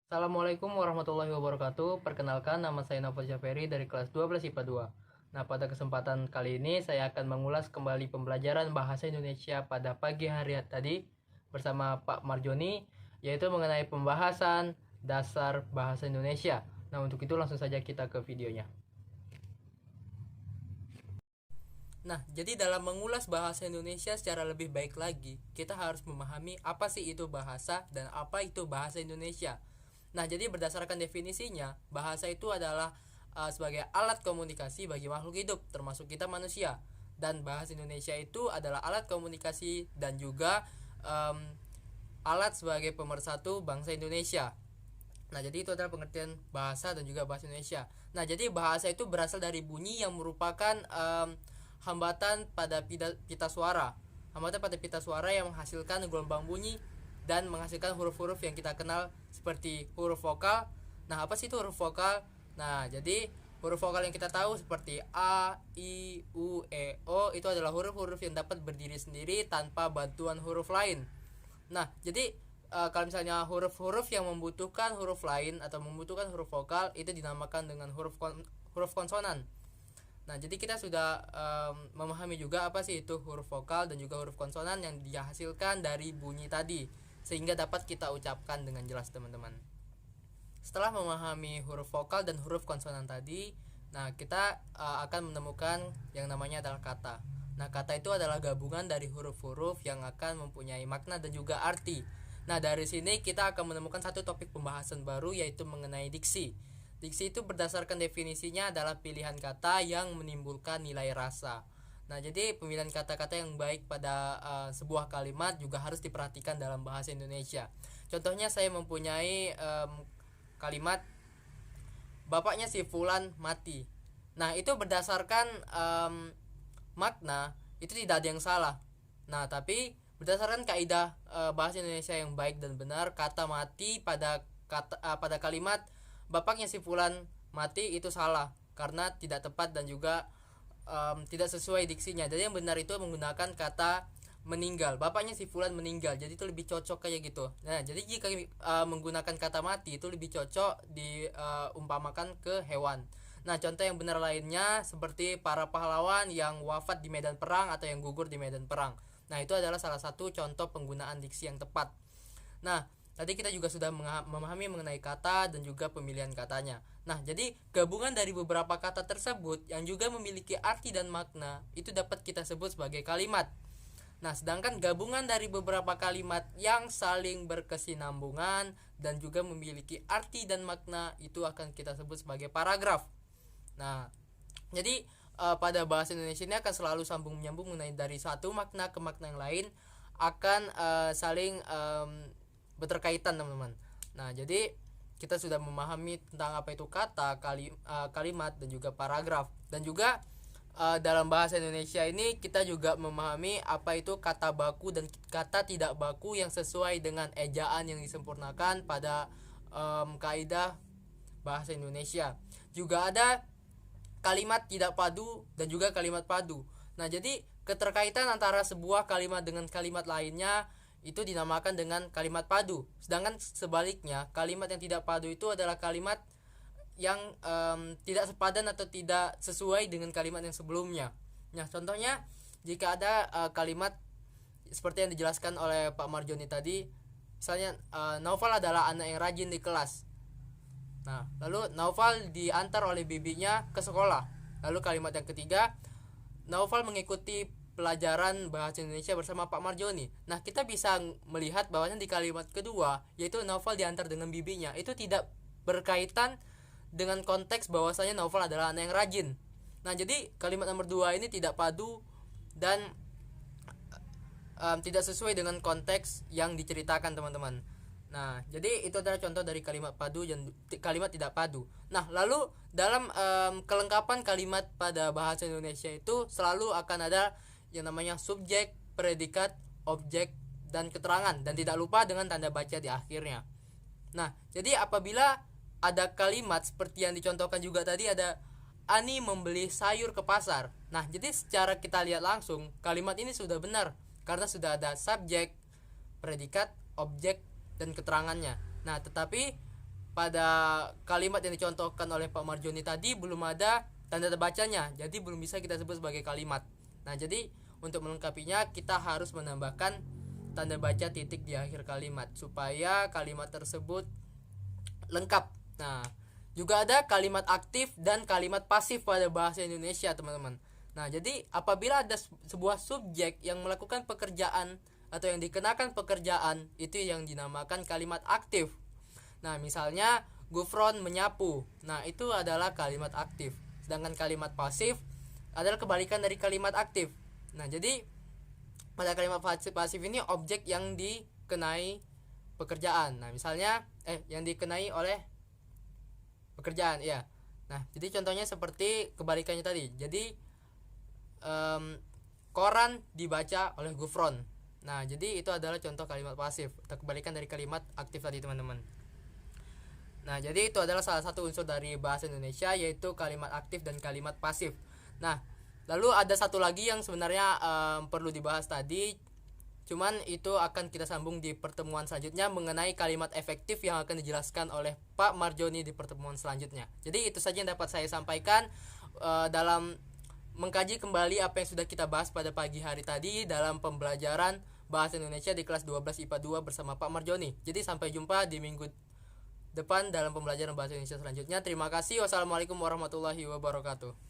Assalamualaikum warahmatullahi wabarakatuh. Perkenalkan, nama saya Novel Jaferi dari kelas 12 IPA 2. Nah, pada kesempatan kali ini saya akan mengulas kembali pembelajaran bahasa Indonesia pada pagi hari tadi bersama Pak Marjoni, yaitu mengenai pembahasan dasar bahasa Indonesia. Nah, untuk itu langsung saja kita ke videonya. Nah, jadi dalam mengulas bahasa Indonesia secara lebih baik lagi, kita harus memahami apa sih itu bahasa dan apa itu bahasa Indonesia. Nah, jadi berdasarkan definisinya, bahasa itu adalah sebagai alat komunikasi bagi makhluk hidup, termasuk kita manusia. Dan bahasa Indonesia itu adalah alat komunikasi dan juga um, alat sebagai pemersatu bangsa Indonesia. Nah, jadi itu adalah pengertian bahasa dan juga bahasa Indonesia. Nah, jadi bahasa itu berasal dari bunyi yang merupakan hambatan pada pita suara. Hambatan pada pita suara yang menghasilkan gelombang bunyi dan menghasilkan huruf-huruf yang kita kenal seperti huruf vokal. Nah, apa sih itu huruf vokal? Nah, jadi huruf vokal yang kita tahu seperti A, I, U, E, O itu adalah huruf-huruf yang dapat berdiri sendiri tanpa bantuan huruf lain. Nah, jadi kalau misalnya huruf-huruf yang membutuhkan huruf lain atau membutuhkan huruf vokal itu dinamakan dengan huruf konsonan. Nah, jadi kita sudah memahami juga apa sih itu huruf vokal dan juga huruf konsonan yang dihasilkan dari bunyi tadi, sehingga dapat kita ucapkan dengan jelas, teman-teman. Setelah memahami huruf vokal dan huruf konsonan tadi, nah kita akan menemukan yang namanya adalah kata. Nah, kata itu adalah gabungan dari huruf-huruf yang akan mempunyai makna dan juga arti. Nah, dari sini kita akan menemukan satu topik pembahasan baru, yaitu mengenai diksi. Diksi itu berdasarkan definisinya adalah pilihan kata yang menimbulkan nilai rasa. Nah, jadi pemilihan kata-kata yang baik pada sebuah kalimat juga harus diperhatikan dalam bahasa Indonesia. Contohnya saya mempunyai kalimat bapaknya si Fulan mati. Nah, itu berdasarkan makna itu tidak ada yang salah. Nah, tapi berdasarkan kaidah bahasa Indonesia yang baik dan benar, kata mati pada kalimat bapaknya si Fulan mati itu salah karena tidak tepat dan juga tidak sesuai diksinya. Jadi yang benar itu menggunakan kata meninggal. Bapaknya si Fulan meninggal. Jadi itu lebih cocok kayak gitu. Nah, jadi jika menggunakan kata mati itu lebih cocok diumpamakan ke hewan. Nah, contoh yang benar lainnya seperti para pahlawan yang wafat di medan perang atau yang gugur di medan perang. Nah, itu adalah salah satu contoh penggunaan diksi yang tepat. Nah, tadi kita juga sudah memahami mengenai kata dan juga pemilihan katanya. Nah, jadi gabungan dari beberapa kata tersebut yang juga memiliki arti dan makna itu dapat kita sebut sebagai kalimat. Nah, sedangkan gabungan dari beberapa kalimat yang saling berkesinambungan dan juga memiliki arti dan makna itu akan kita sebut sebagai paragraf. Nah, jadi pada bahasa Indonesia ini akan selalu sambung menyambung mengenai dari satu makna ke makna yang lain, akan saling berterkaitan, teman-teman. Nah, jadi kita sudah memahami tentang apa itu kata, kalimat dan juga paragraf. Dan juga dalam bahasa Indonesia ini kita juga memahami apa itu kata baku dan kata tidak baku yang sesuai dengan ejaan yang disempurnakan pada kaidah bahasa Indonesia. Juga ada kalimat tidak padu dan juga kalimat padu. Nah, jadi keterkaitan antara sebuah kalimat dengan kalimat lainnya itu dinamakan dengan kalimat padu. Sedangkan sebaliknya, kalimat yang tidak padu itu adalah kalimat yang tidak sepadan atau tidak sesuai dengan kalimat yang sebelumnya. Nah, contohnya jika ada kalimat seperti yang dijelaskan oleh Pak Marjoni tadi, misalnya Naufal adalah anak yang rajin di kelas. Nah, lalu Naufal diantar oleh bibinya ke sekolah. Lalu kalimat yang ketiga, Naufal mengikuti pelajaran bahasa Indonesia bersama Pak Marjoni. Nah, kita bisa melihat bahwasanya di kalimat kedua, yaitu Naufal diantar dengan bibinya, itu tidak berkaitan dengan konteks bahwasanya Naufal adalah anak yang rajin. Nah, jadi kalimat nomor 2 ini tidak padu dan tidak sesuai dengan konteks yang diceritakan, teman-teman. Nah, jadi itu adalah contoh dari kalimat padu dan kalimat tidak padu. Nah, lalu dalam kelengkapan kalimat pada bahasa Indonesia itu selalu akan ada yang namanya subjek, predikat, objek, dan keterangan, dan tidak lupa dengan tanda baca di akhirnya. Nah, jadi apabila ada kalimat seperti yang dicontohkan juga tadi, ada Ani membeli sayur ke pasar. Nah, jadi secara kita lihat langsung kalimat ini sudah benar karena sudah ada subjek, predikat, objek, dan keterangannya. Nah, tetapi pada kalimat yang dicontohkan oleh Pak Marjoni tadi belum ada tanda bacanya, jadi belum bisa kita sebut sebagai kalimat. Nah, jadi untuk melengkapinya kita harus menambahkan tanda baca titik di akhir kalimat supaya kalimat tersebut lengkap. Nah, juga ada kalimat aktif dan kalimat pasif pada bahasa Indonesia, teman-teman. Nah, jadi apabila ada sebuah subjek yang melakukan pekerjaan atau yang dikenakan pekerjaan, itu yang dinamakan kalimat aktif. Nah, misalnya Gufron menyapu. Nah, itu adalah kalimat aktif. Sedangkan kalimat pasif adalah kebalikan dari kalimat aktif. Nah, jadi pada kalimat pasif ini objek yang dikenai pekerjaan. Nah, misalnya yang dikenai oleh pekerjaan, ya. Nah, jadi contohnya seperti kebalikannya tadi. Jadi koran dibaca oleh Gufron. Nah, jadi itu adalah contoh kalimat pasif atau kebalikan dari kalimat aktif tadi, teman-teman. Nah, jadi itu adalah salah satu unsur dari bahasa Indonesia, yaitu kalimat aktif dan kalimat pasif. Nah, lalu ada satu lagi yang sebenarnya perlu dibahas tadi, cuman itu akan kita sambung di pertemuan selanjutnya mengenai kalimat efektif yang akan dijelaskan oleh Pak Marjoni di pertemuan selanjutnya. Jadi itu saja yang dapat saya sampaikan dalam mengkaji kembali apa yang sudah kita bahas pada pagi hari tadi dalam pembelajaran Bahasa Indonesia di kelas 12 IPA 2 bersama Pak Marjoni. Jadi sampai jumpa di minggu depan dalam pembelajaran Bahasa Indonesia selanjutnya. Terima kasih. Wassalamualaikum warahmatullahi wabarakatuh.